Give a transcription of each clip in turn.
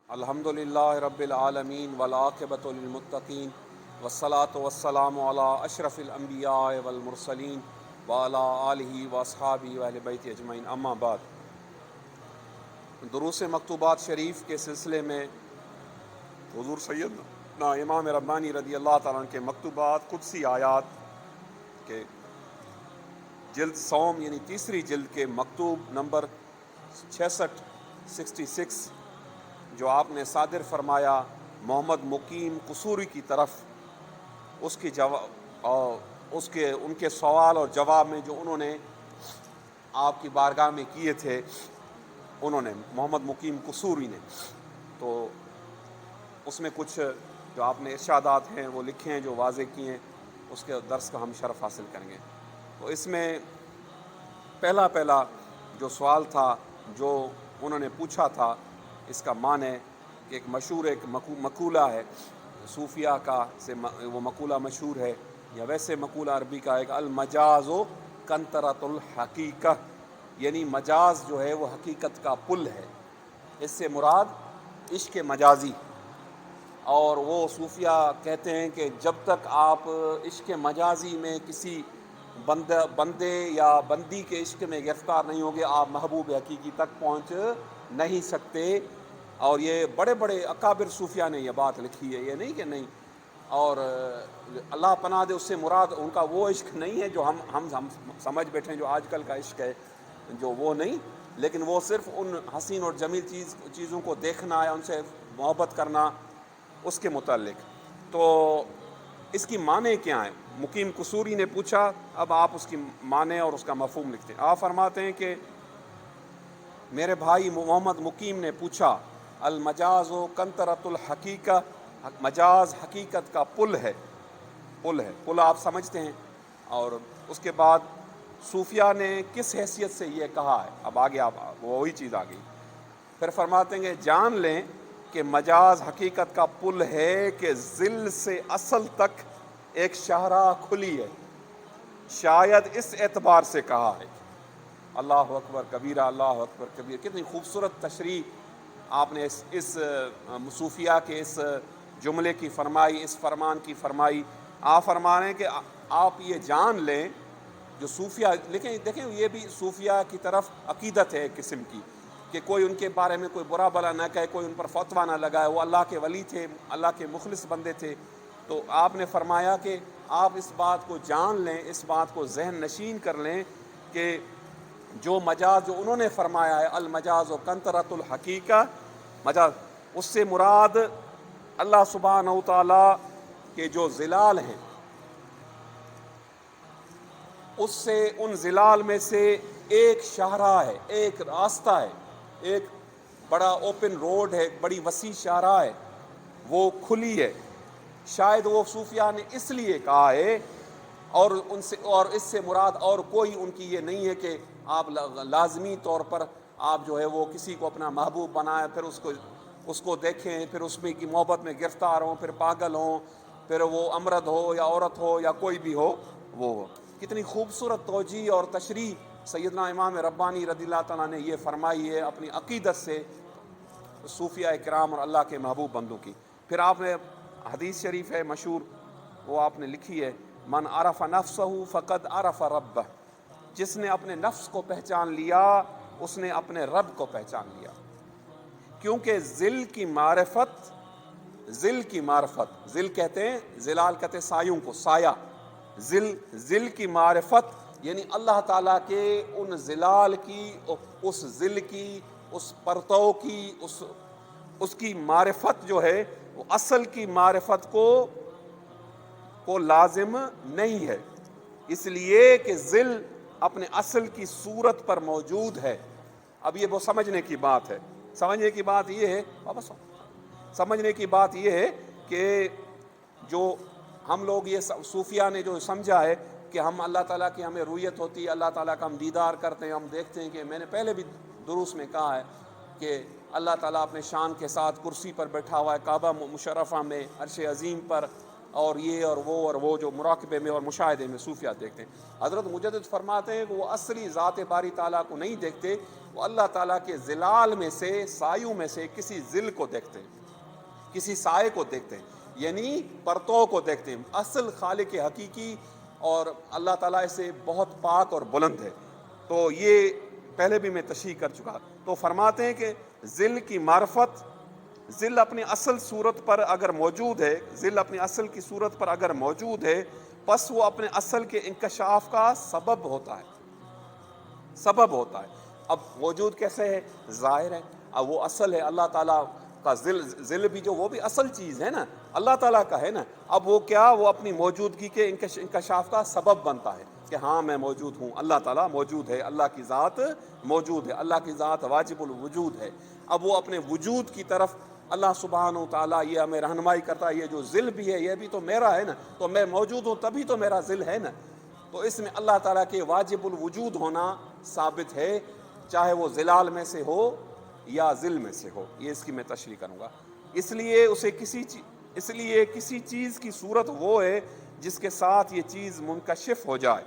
الحمدللہ رب العالمین والعاقبۃ للمتقین والصلاة والسلام علی اشرف الانبیاء والمرسلین وعلی آلہ واصحابہ واہل بیت اجمعین، اما بعد۔ دروس مکتوبات شریف کے سلسلے میں حضور سیدنا امام ربانی رضی اللہ تعالیٰ عنہ کے مکتوبات قدسی آیات کے جلد سوم یعنی تیسری جلد کے مکتوب نمبر 66 جو آپ نے صادر فرمایا محمد مقیم قصوری کی طرف، ان کے سوال اور جواب میں جو انہوں نے آپ کی بارگاہ میں کیے تھے، انہوں نے محمد مقیم قصوری نے، تو اس میں کچھ جو آپ نے ارشادات ہیں وہ لکھے ہیں، جو واضح کیے ہیں، اس کے درس کا ہم شرف حاصل کریں گے۔ تو اس میں پہلا جو سوال تھا جو انہوں نے پوچھا تھا، اس کا معنی ہے کہ ایک مشہور مقولہ ہے صوفیہ کا، سے وہ مقولہ مشہور ہے، یا ویسے مقولہ عربی کا ایک المجاز و کنطرۃ الحقیقہ، یعنی مجاز جو ہے وہ حقیقت کا پل ہے۔ اس سے مراد عشق مجازی، اور وہ صوفیہ کہتے ہیں کہ جب تک آپ عشق مجازی میں کسی بندے یا بندی کے عشق میں گرفتار نہیں ہوگے، آپ محبوب حقیقی تک پہنچ نہیں سکتے۔ اور یہ بڑے بڑے اکابر صوفیہ نے یہ بات لکھی ہے، یہ نہیں کہ نہیں۔ اور اللہ پناہ دے، اس سے مراد ان کا وہ عشق نہیں ہے جو ہم سمجھ بیٹھے ہیں، جو آج کل کا عشق ہے، جو وہ نہیں، لیکن وہ صرف ان حسین اور جمیل چیزوں کو دیکھنا ہے، ان سے محبت کرنا، اس کے متعلق۔ تو اس کی معنی کیا ہے؟ مقیم قصوری نے پوچھا، اب آپ اس کی معنی اور اس کا مفہوم لکھتے ہیں۔ آپ فرماتے ہیں کہ میرے بھائی محمد مقیم نے پوچھا، المجاز و کنطرۃ الحقیقہ، مجاز حقیقت کا پل ہے۔ پل آپ سمجھتے ہیں۔ اور اس کے بعد صوفیہ نے کس حیثیت سے یہ کہا ہے؟ اب آگے آپ وہی چیز آ گئی۔ پھر فرماتے ہیں کہ جان لیں کہ مجاز حقیقت کا پل ہے کہ ذل سے اصل تک ایک شاہراہ کھلی ہے۔ شاید اس اعتبار سے کہا ہے۔ اللہ اکبر کبیرہ، اللہ اکبر کبیر۔ کتنی خوبصورت تشریح آپ نے اس صوفیہ کے اس جملے کی فرمائی، اس فرمان کی فرمائی۔ آپ فرما رہے ہیں کہ آپ یہ جان لیں، جو صوفیہ دیکھیں یہ بھی صوفیہ کی طرف عقیدت ہے ایک قسم کی، کہ کوئی ان کے بارے میں کوئی برا بلا نہ کہے، کوئی ان پر فتویٰ نہ لگائے۔ وہ اللہ کے ولی تھے، اللہ کے مخلص بندے تھے۔ تو آپ نے فرمایا کہ آپ اس بات کو جان لیں، اس بات کو ذہن نشین کر لیں کہ جو مجاز جو انہوں نے فرمایا ہے، المجاز و کنطرۃ الحقیقہ، مجاز، اس سے مراد اللہ سبحانہ و تعالیٰ کے جو ظلال ہیں، اس سے ان ظلال میں سے ایک شاہراہ ہے، ایک راستہ ہے، ایک بڑا اوپن روڈ ہے، ایک بڑی وسیع شاہراہ ہے، وہ کھلی ہے۔ شاید وہ صوفیہ نے اس لیے کہا ہے، اور اس سے مراد اور کوئی ان کی یہ نہیں ہے کہ آپ لازمی طور پر آپ جو ہے وہ کسی کو اپنا محبوب بنائیں، پھر اس کو دیکھیں، پھر اس میں کی محبت میں گرفتار ہوں، پھر پاگل ہوں، پھر وہ امرد ہو یا عورت ہو یا کوئی بھی ہو وہ ہو۔ کتنی خوبصورت توجیہ اور تشریح سیدنا امام ربانی رضی اللہ تعالیٰ نے یہ فرمائی ہے اپنی عقیدت سے صوفیہ کرام اور اللہ کے محبوب بندوں کی۔ پھر آپ نے حدیث شریف ہے مشہور، وہ آپ نے لکھی ہے، من عرف نفسہ فقد عرف ربہ، جس نے اپنے نفس کو پہچان لیا اس نے اپنے رب کو پہچان لیا۔ کیونکہ ذل کی معرفت، ذل کہتے ہیں، ظلال کہتے ہیں سایوں کو، سایہ، ذل کی معرفت یعنی اللہ تعالیٰ کے ان ظلال کی، اس ذل کی، اس پرتو کی، اس کی معرفت جو ہے وہ اصل کی معرفت کو لازم نہیں ہے، اس لیے کہ ذل اپنے اصل کی صورت پر موجود ہے۔ اب یہ وہ سمجھنے کی بات ہے، سمجھنے کی بات یہ ہے کہ جو ہم لوگ یہ صوفیہ نے جو سمجھا ہے کہ ہم اللہ تعالیٰ کی ہمیں رویت ہوتی ہے، اللہ تعالیٰ کا ہم دیدار کرتے ہیں، ہم دیکھتے ہیں کہ میں نے پہلے بھی دروس میں کہا ہے کہ اللہ تعالیٰ اپنے شان کے ساتھ کرسی پر بیٹھا ہوا ہے، کعبہ مشرفہ میں، عرش عظیم پر، اور یہ اور وہ جو مراقبے میں اور مشاہدے میں صوفیہ دیکھتے ہیں. حضرت مجدد فرماتے ہیں کہ وہ اصلی ذات باری تعالیٰ کو نہیں دیکھتے, وہ اللہ تعالیٰ کے ظلال میں سے, سایوں میں سے کسی ظل کو دیکھتے ہیں, کسی سائے کو دیکھتے ہیں, یعنی پرتوں کو دیکھتے ہیں. اصل خالق حقیقی اور اللہ تعالیٰ سے بہت پاک اور بلند ہے. تو یہ پہلے بھی میں تشریح کر چکا. تو فرماتے ہیں کہ ظل کی معرفت, ظل اپنی اصل صورت پر اگر موجود ہے, ظل اپنی اصل کی صورت پر اگر موجود ہے, پس وہ اپنے اصل کے انکشاف کا سبب ہوتا ہے, سبب ہوتا ہے. اب موجود کیسے ہے؟ ظاہر ہے. اب وہ اصل ہے اللہ تعالیٰ کا ظل بھی جو وہ بھی اصل چیز ہے نا, اللہ تعالیٰ کا ہے نا. اب وہ کیا, وہ اپنی موجودگی کے انکشاف کا سبب بنتا ہے کہ ہاں میں موجود ہوں, اللہ تعالیٰ موجود ہے, اللہ کی ذات موجود ہے, اللہ کی ذات واجب الوجود ہے. اب وہ اپنے وجود کی طرف اللہ سبحانہ و تعالیٰ یہ ہمیں رہنمائی کرتا ہے. یہ جو ظل بھی ہے یہ بھی تو میرا ہے نا, تو میں موجود ہوں تبھی تو میرا ظل ہے نا. تو اس میں اللہ تعالیٰ کے واجب الوجود ہونا ثابت ہے, چاہے وہ ظلال میں سے ہو یا ظل میں سے ہو. یہ اس کی میں تشریح کروں گا. اس لیے کسی چیز کی صورت وہ ہے جس کے ساتھ یہ چیز منکشف ہو جائے.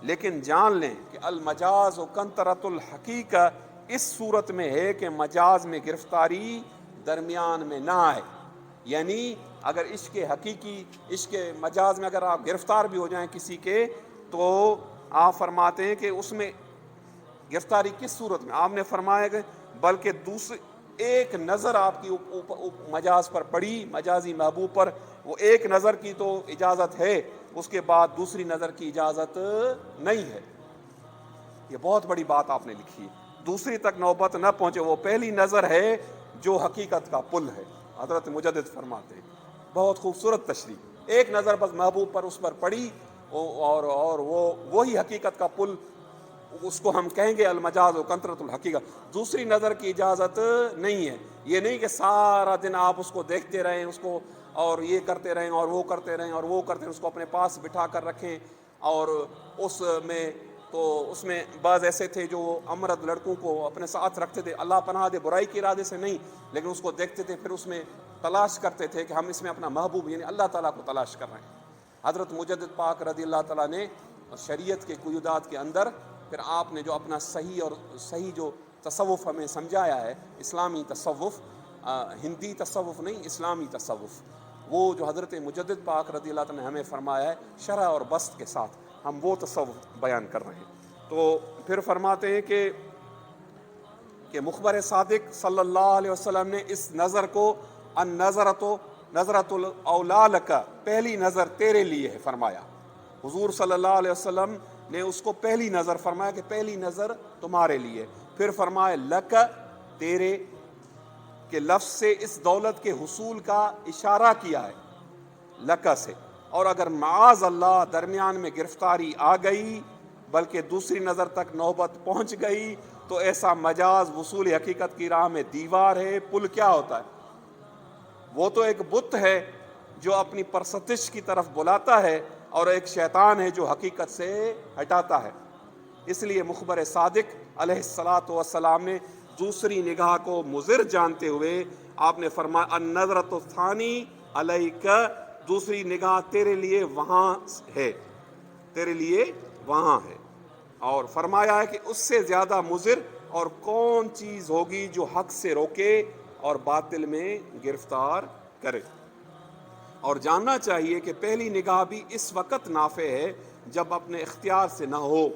لیکن جان لیں کہ المجاز و کنطرۃ الحقیقہ اس صورت میں ہے کہ مجاز میں گرفتاری درمیان میں نہ آئے. یعنی اگر عشق حقیقی, عشق مجاز میں اگر آپ گرفتار بھی ہو جائیں کسی کے, تو آپ فرماتے ہیں کہ اس میں گرفتاری کس صورت میں؟ آپ نے فرمایا کہ بلکہ دوسری ایک نظر آپ کی مجاز پر پڑی, مجازی محبوب پر, وہ ایک نظر کی تو اجازت ہے, اس کے بعد دوسری نظر کی اجازت نہیں ہے. یہ بہت بڑی بات آپ نے لکھی. دوسری تک نوبت نہ پہنچے, وہ پہلی نظر ہے جو حقیقت کا پل ہے. حضرت مجدد فرماتے ہیں, بہت خوبصورت تشریح. ایک نظر بس محبوب پر اس پر پڑی اور وہی حقیقت کا پل, اس کو ہم کہیں گے المجاز و کنطرۃ الحقیقہ. دوسری نظر کی اجازت نہیں ہے. یہ نہیں کہ سارا دن آپ اس کو دیکھتے رہیں, اس کو اور یہ کرتے رہیں اور وہ کرتے رہیں اور وہ کرتے رہیں, اس کو اپنے پاس بٹھا کر رکھیں. اور اس میں بعض ایسے تھے جو امرد لڑکوں کو اپنے ساتھ رکھتے تھے, اللہ پناہ دے برائی کے ارادے سے نہیں, لیکن اس کو دیکھتے تھے, پھر اس میں تلاش کرتے تھے کہ ہم اس میں اپنا محبوب یعنی اللہ تعالیٰ کو تلاش کر رہے ہیں. حضرت مجدد پاک رضی اللہ تعالیٰ نے شریعت کے قیودات کے اندر پھر آپ نے جو اپنا صحیح جو تصوف ہمیں سمجھایا ہے, اسلامی تصوف, ہندی تصوف نہیں, اسلامی تصوف, وہ جو حضرت مجدد پاک رضی اللہ تعالیٰ نے ہمیں فرمایا ہے شرح اور بسط کے ساتھ, ہم وہ تصوف بیان کر رہے ہیں. تو پھر فرماتے ہیں کہ مخبر صادق صلی اللہ علیہ وسلم نے اس نظر کو نظرۃ الاولیاء لک, پہلی نظر تیرے لیے ہے فرمایا. حضور صلی اللہ علیہ وسلم نے اس کو پہلی نظر فرمایا کہ پہلی نظر تمہارے لیے. پھر فرمایا لک, تیرے, کہ لفظ سے اس دولت کے حصول کا اشارہ کیا ہے لک سے. اور اگر معاذ اللہ درمیان میں گرفتاری آ گئی بلکہ دوسری نظر تک نوبت پہنچ گئی, تو ایسا مجاز وصول حقیقت کی راہ میں دیوار ہے. پل کیا ہوتا ہے؟ وہ تو ایک بت ہے جو اپنی پرستش کی طرف بلاتا ہے, اور ایک شیطان ہے جو حقیقت سے ہٹاتا ہے. اس لیے مخبر صادق علیہ الصلاۃ والسلام نے دوسری نگاہ کو مضر جانتے ہوئے آپ نے فرمایا النظرۃ الثانی علیک, دوسری نگاہ تیرے لیے وہاں ہے, تیرے لیے وہاں ہے. اور فرمایا ہے کہ اس سے زیادہ مضر اور کون چیز ہوگی جو حق سے روکے اور باطل میں گرفتار کرے. اور جاننا چاہیے کہ پہلی نگاہ بھی اس وقت نافع ہے جب اپنے اختیار سے نہ ہو,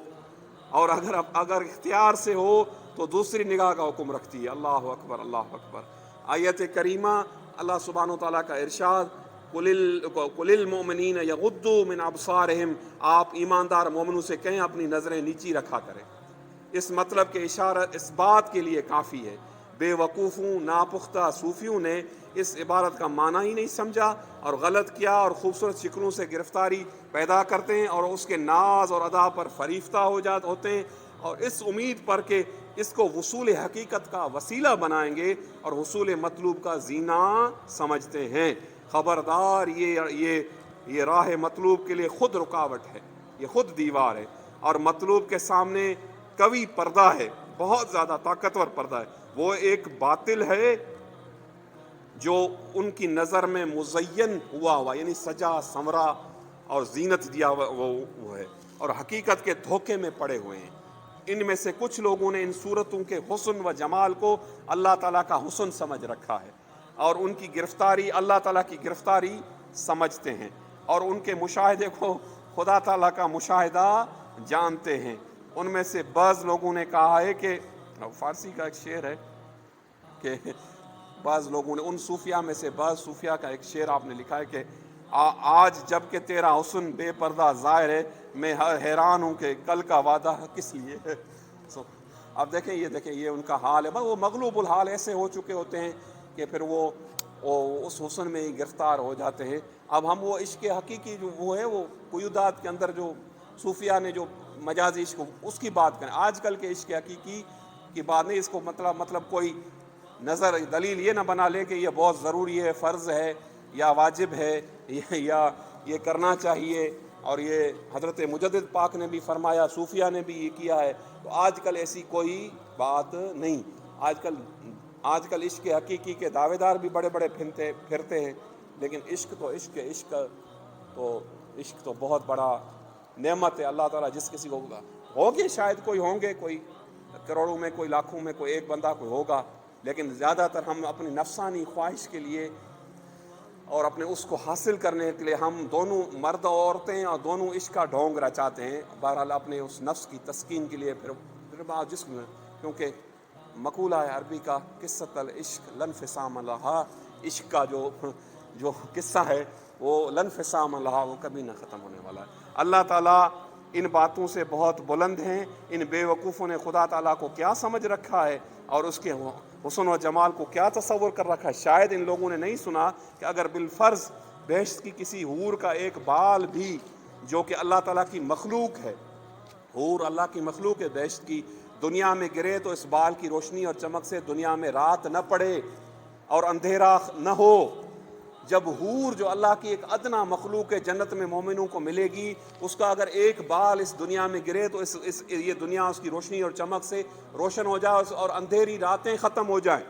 اور اگر اختیار سے ہو تو دوسری نگاہ کا حکم رکھتی ہے. اللہ اکبر, اللہ اکبر. آیت کریمہ اللہ سبحانہ و تعالیٰ کا ارشاد, قل المؤمنین یغضوا من ابصارہم, آپ ایماندار مومنوں سے کہیں اپنی نظریں نیچی رکھا کریں. اس مطلب کے اشارہ اس بات کے لیے کافی ہے. بے وقوفوں ناپختہ صوفیوں نے اس عبارت کا معنی ہی نہیں سمجھا اور غلط کیا, اور خوبصورت شکلوں سے گرفتاری پیدا کرتے ہیں اور اس کے ناز اور ادا پر فریفتہ ہوتے ہیں, اور اس امید پر کہ اس کو وصول حقیقت کا وسیلہ بنائیں گے اور حصول مطلوب کا زینہ سمجھتے ہیں. خبردار, یہ راہ مطلوب کے لیے خود رکاوٹ ہے, یہ خود دیوار ہے, اور مطلوب کے سامنے قوی پردہ ہے, بہت زیادہ طاقتور پردہ ہے. وہ ایک باطل ہے جو ان کی نظر میں مزین ہوا یعنی سجا سنورا اور زینت دیا وہ ہے، اور حقیقت کے دھوکے میں پڑے ہوئے ہیں۔ ان میں سے کچھ لوگوں نے ان صورتوں کے حسن و جمال کو اللہ تعالیٰ کا حسن سمجھ رکھا ہے، اور ان کی گرفتاری اللہ تعالیٰ کی گرفتاری سمجھتے ہیں، اور ان کے مشاہدے کو خدا تعالیٰ کا مشاہدہ جانتے ہیں۔ ان میں سے بعض لوگوں نے کہا ہے کہ فارسی کا ایک شعر ہے کہ بعض لوگوں نے ان صوفیہ میں سے بعض صوفیہ کا ایک شعر آپ نے لکھا ہے کہ آج جب کہ تیرا حسن بے پردہ ظاہر ہے، میں حیران ہوں کہ کل کا وعدہ کس لیے ہے۔ اب دیکھیں یہ ان کا حال ہے، وہ مغلوب الحال ایسے ہو چکے ہوتے ہیں کہ پھر وہ اس حسن میں ہی گرفتار ہو جاتے ہیں۔ اب ہم وہ عشق حقیقی جو وہ ہے، وہ قیودات کے اندر جو صوفیہ نے جو مجازی عشق اس کی بات کریں، آج کل کے عشق حقیقی کی بات نہیں۔ اس کو مطلب کوئی نظر دلیل یہ نہ بنا لے کہ یہ بہت ضروری ہے، فرض ہے یا واجب ہے یا یہ کرنا چاہیے، اور یہ حضرت مجدد پاک نے بھی فرمایا، صوفیہ نے بھی یہ کیا ہے۔ تو آج کل ایسی کوئی بات نہیں۔ آج کل عشق حقیقی کے دعوے دار بھی بڑے بڑے پھرتے ہیں، لیکن عشق تو بہت بڑا نعمت ہے اللہ تعالیٰ جس کسی کو ہوگی، شاید کوئی ہوں گے، کوئی کروڑوں میں، کوئی لاکھوں میں کوئی ایک بندہ کوئی ہوگا، لیکن زیادہ تر ہم اپنی نفسانی خواہش کے لیے اور اپنے اس کو حاصل کرنے کے لیے ہم دونوں مرد و عورتیں اور دونوں عشق کا ڈھونگ رچاتے ہیں، بہرحال اپنے اس نفس کی تسکین کے لیے، پھر بعد جسم میں، کیونکہ مقولہ ہے عربی کا قصۃ العشق لن فسام لہا، عشق کا جو قصہ ہے وہ لن فسام لہا، وہ کبھی نہ ختم ہونے والا ہے۔ اللہ تعالیٰ ان باتوں سے بہت بلند ہیں۔ ان بے وقوفوں نے خدا تعالیٰ کو کیا سمجھ رکھا ہے اور اس کے حسن و جمال کو کیا تصور کر رکھا ہے۔ شاید ان لوگوں نے نہیں سنا کہ اگر بالفرض بہشت کی کسی حور کا ایک بال بھی جو کہ اللہ تعالیٰ کی مخلوق ہے، حور اللہ کی مخلوق ہے بہشت کی، دنیا میں گرے تو اس بال کی روشنی اور چمک سے دنیا میں رات نہ پڑے اور اندھیرا نہ ہو۔ جب حور جو اللہ کی ایک ادنا مخلوق ہے جنت میں مومنوں کو ملے گی، اس کا اگر ایک بال اس دنیا میں گرے تو یہ دنیا اس کی روشنی اور چمک سے روشن ہو جائے اور اندھیری راتیں ختم ہو جائیں۔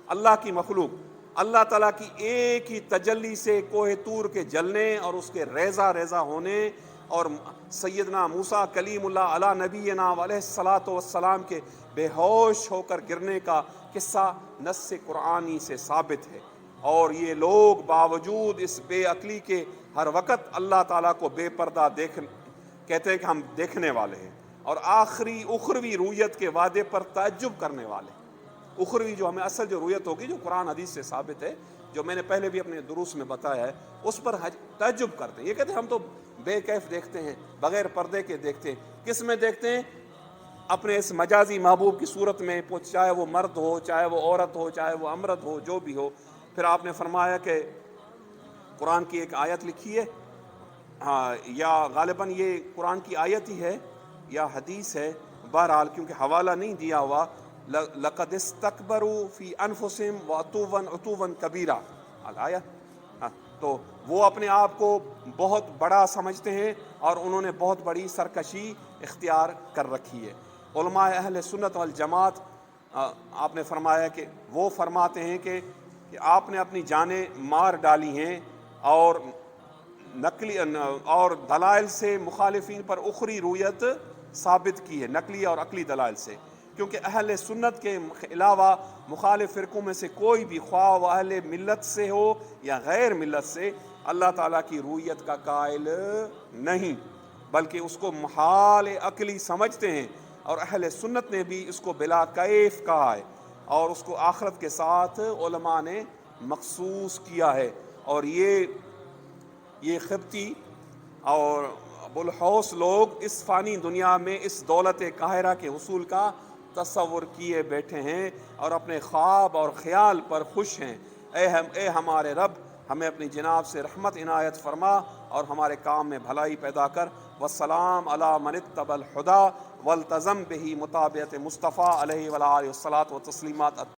اللہ کی مخلوق، اللہ تعالیٰ کی ایک ہی تجلی سے کوہ طور کے جلنے اور اس کے ریزہ ریزہ ہونے اور سیدنا موسیٰ کلیم اللہ علی نبینا علیہ الصلاۃ والسلام کے بے ہوش ہو کر گرنے کا قصہ نص قرآنی سے ثابت ہے۔ اور یہ لوگ باوجود اس بے عقلی کے ہر وقت اللہ تعالیٰ کو بے پردہ کہتے ہیں کہ ہم دیکھنے والے ہیں، اور آخری اخروی رویت کے وعدے پر تعجب کرنے والے ہیں۔ اخروی جو ہمیں اصل جو رویت ہوگی جو قرآن حدیث سے ثابت ہے، جو میں نے پہلے بھی اپنے دروس میں بتایا ہے، اس پر تعجب کرتے ہیں۔ یہ کہتے ہیں ہم تو بے کیف دیکھتے ہیں، بغیر پردے کے دیکھتے ہیں۔ کس میں دیکھتے ہیں؟ اپنے اس مجازی محبوب کی صورت میں، چاہے وہ مرد ہو، چاہے وہ عورت ہو، چاہے وہ امرد ہو، جو بھی ہو۔ پھر آپ نے فرمایا کہ قرآن کی ایک آیت لکھی ہے، ہاں، یا غالباً یہ قرآن کی آیت ہی ہے یا حدیث ہے، بہرحال کیونکہ حوالہ نہیں دیا ہوا، لَقَدِ اسْتَكْبَرُوا فِي أَنفُسِهِمْ وَعُتُوًّا عُتُوًّا كَبِيرًا الآیہ۔ تو وہ اپنے آپ کو بہت بڑا سمجھتے ہیں اور انہوں نے بہت بڑی سرکشی اختیار کر رکھی ہے۔ علماء اہل سنت والجماعت آپ نے فرمایا کہ وہ فرماتے ہیں کہ آپ نے اپنی جانیں مار ڈالی ہیں اور نقلی اور دلائل سے مخالفین پر اخری رویت ثابت کی ہے، نقلی اور عقلی دلائل سے، کیونکہ اہل سنت کے علاوہ مخالف فرقوں میں سے کوئی بھی، خواہ وہ اہل ملت سے ہو یا غیر ملت سے، اللہ تعالیٰ کی رویت کا قائل نہیں، بلکہ اس کو محال عقلی سمجھتے ہیں، اور اہل سنت نے بھی اس کو بلا کیف کہا ہے، اور اس کو آخرت کے ساتھ علماء نے مخصوص کیا ہے۔ اور یہ قبطی اور ابوالحوث لوگ اس فانی دنیا میں اس دولت قاہرہ کے حصول کا تصور کیے بیٹھے ہیں اور اپنے خواب اور خیال پر خوش ہیں۔ اے ہمارے رب، ہمیں اپنی جناب سے رحمت عنایت فرما اور ہمارے کام میں بھلائی پیدا کر۔ والسلام علی من اتبع الہدی والتزم بہ مطابعت مصطفیٰ علیہ وآلہ الصلاۃ و تسلیمات۔